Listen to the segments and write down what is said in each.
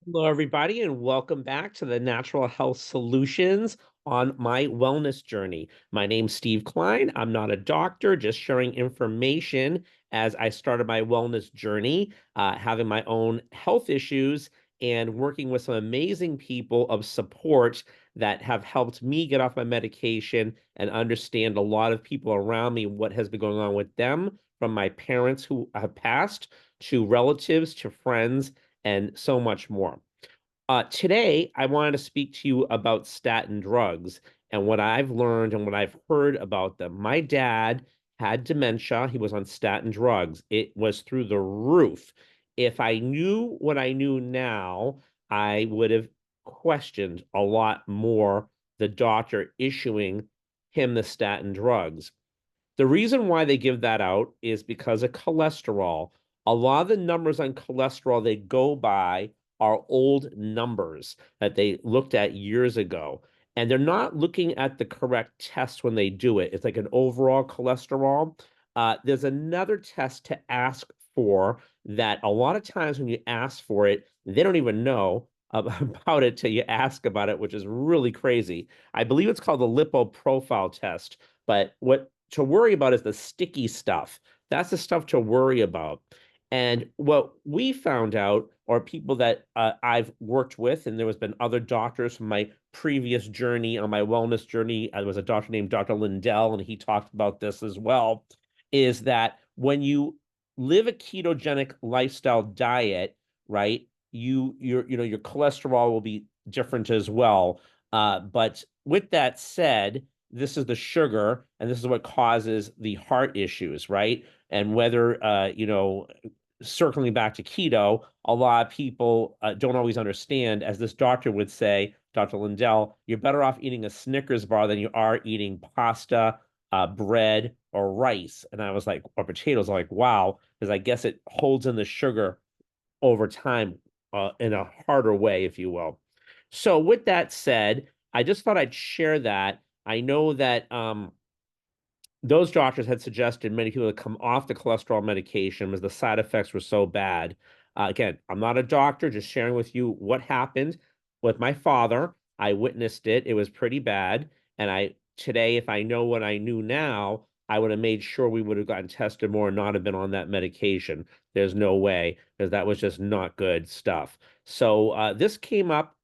Hello, everybody, and welcome back to the Natural Health Solutions on my wellness journey. My name's Steve Klein. I'm not a doctor, just sharing information as I started my wellness journey, having my own health issues and working with some amazing people of support that have helped me get off my medication and understand a lot of people around me, what has been going on with them, from my parents who have passed to relatives to friends and so much more. Today, I wanted to speak to you about statin drugs and what I've learned and what I've heard about them. My dad had dementia. He was on statin drugs. It was through the roof. If I knew what I knew now, I would have questioned a lot more the doctor issuing him the statin drugs. The reason why they give that out is because of cholesterol. A lot of the numbers on cholesterol they go by are old numbers that they looked at years ago. And they're not looking at the correct test when they do it. It's like an overall cholesterol. There's another test to ask for that a lot of times when you ask for it, they don't even know about it till you ask about it, which is really crazy. I believe it's called the lipo profile test. But what to worry about is the sticky stuff. That's the stuff to worry about. And what we found out, or people that I've worked with, and there has been other doctors from my previous journey on my wellness journey. There was a doctor named Dr. Lindell, and he talked about this as well, is that when you live a ketogenic lifestyle diet, right, your cholesterol will be different as well. But with that said, this is the sugar, and this is what causes the heart issues, right? And whether, circling back to keto, a lot of people don't always understand, as this doctor would say, Dr. Lindell, you're better off eating a Snickers bar than you are eating pasta, bread, or rice. And I was like, or potatoes, I'm like, wow, because I guess it holds in the sugar over time in a harder way, if you will. So, with that said, I just thought I'd share that. I know that those doctors had suggested many people to come off the cholesterol medication as the side effects were so bad. Again, I'm not a doctor, just sharing with you what happened with my father. I witnessed it. It was pretty bad. And today, if I know what I knew now, I would have made sure we would have gotten tested more and not have been on that medication. There's no way, because that was just not good stuff. So this came up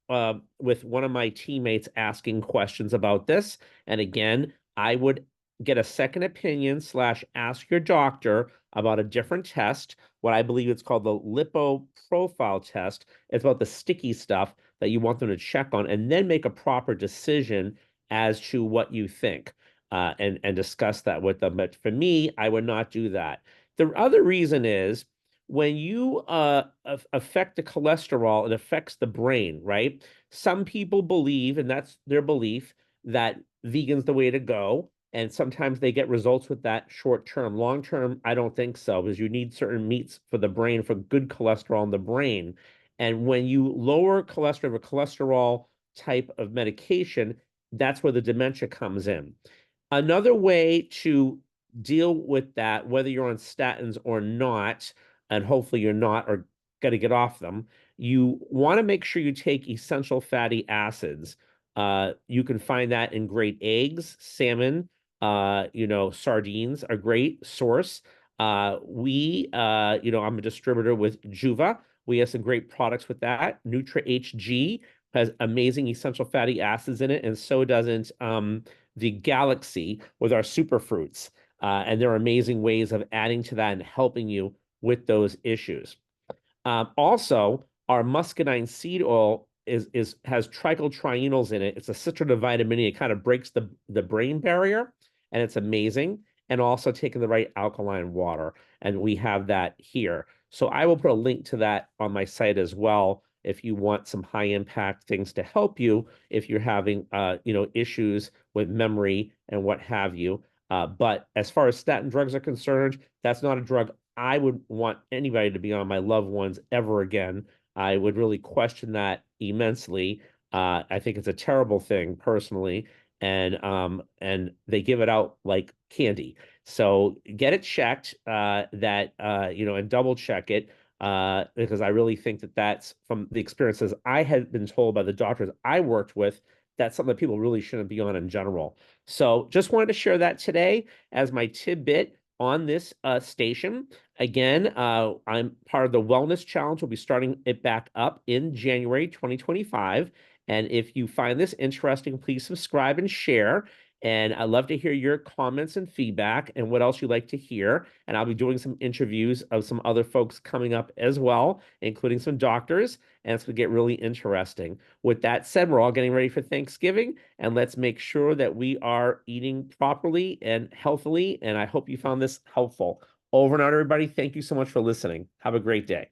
with one of my teammates asking questions about this. And again, I would get a second opinion slash ask your doctor about a different test. What I believe it's called the lipo profile test. It's about the sticky stuff that you want them to check on, and then make a proper decision as to what you think, and discuss that with them. But for me, I would not do that. The other reason is when you affect the cholesterol, it affects the brain, right? Some people believe, and that's their belief, that vegan's the way to go, and sometimes they get results with that short term. Long term, I don't think so, because you need certain meats for the brain for good cholesterol in the brain. And when you lower cholesterol or cholesterol type of medication, that's where the dementia comes in. Another way to deal with that, whether you're on statins or not, and hopefully you're not or got to get off them, you want to make sure you take essential fatty acids. You can find that in great eggs, salmon, sardines are a great source. I'm a distributor with Juva. We have some great products with that. Nutra HG has amazing essential fatty acids in it, and so doesn't the Galaxy with our superfruits. And there are amazing ways of adding to that and helping you with those issues. Also, our muscadine seed oil is has trichyltrienols in it. It's a citronavitamin E. It kind of breaks the brain barrier, and it's amazing. And also taking the right alkaline water, and we have that here. So I will put a link to that on my site as well if you want some high impact things to help you if you're having issues with memory and what have you. But as far as statin drugs are concerned, that's not a drug I would want anybody to be on, my loved ones, ever again. I would really question that immensely. I think it's a terrible thing personally, and they give it out like candy. So get it checked, and double check it. because I really think that that's from the experiences I had been told by the doctors I worked with. That's something that people really shouldn't be on in general. So just wanted to share that today as my tidbit on this station. Again, I'm part of the Wellness Challenge. We'll be starting it back up in January 2025. And if you find this interesting, please subscribe and share. And I'd love to hear your comments and feedback and what else you'd like to hear. And I'll be doing some interviews of some other folks coming up as well, including some doctors. And it's going to get really interesting. With that said, we're all getting ready for Thanksgiving, and let's make sure that we are eating properly and healthily. And I hope you found this helpful. Over and out, everybody. Thank you so much for listening. Have a great day.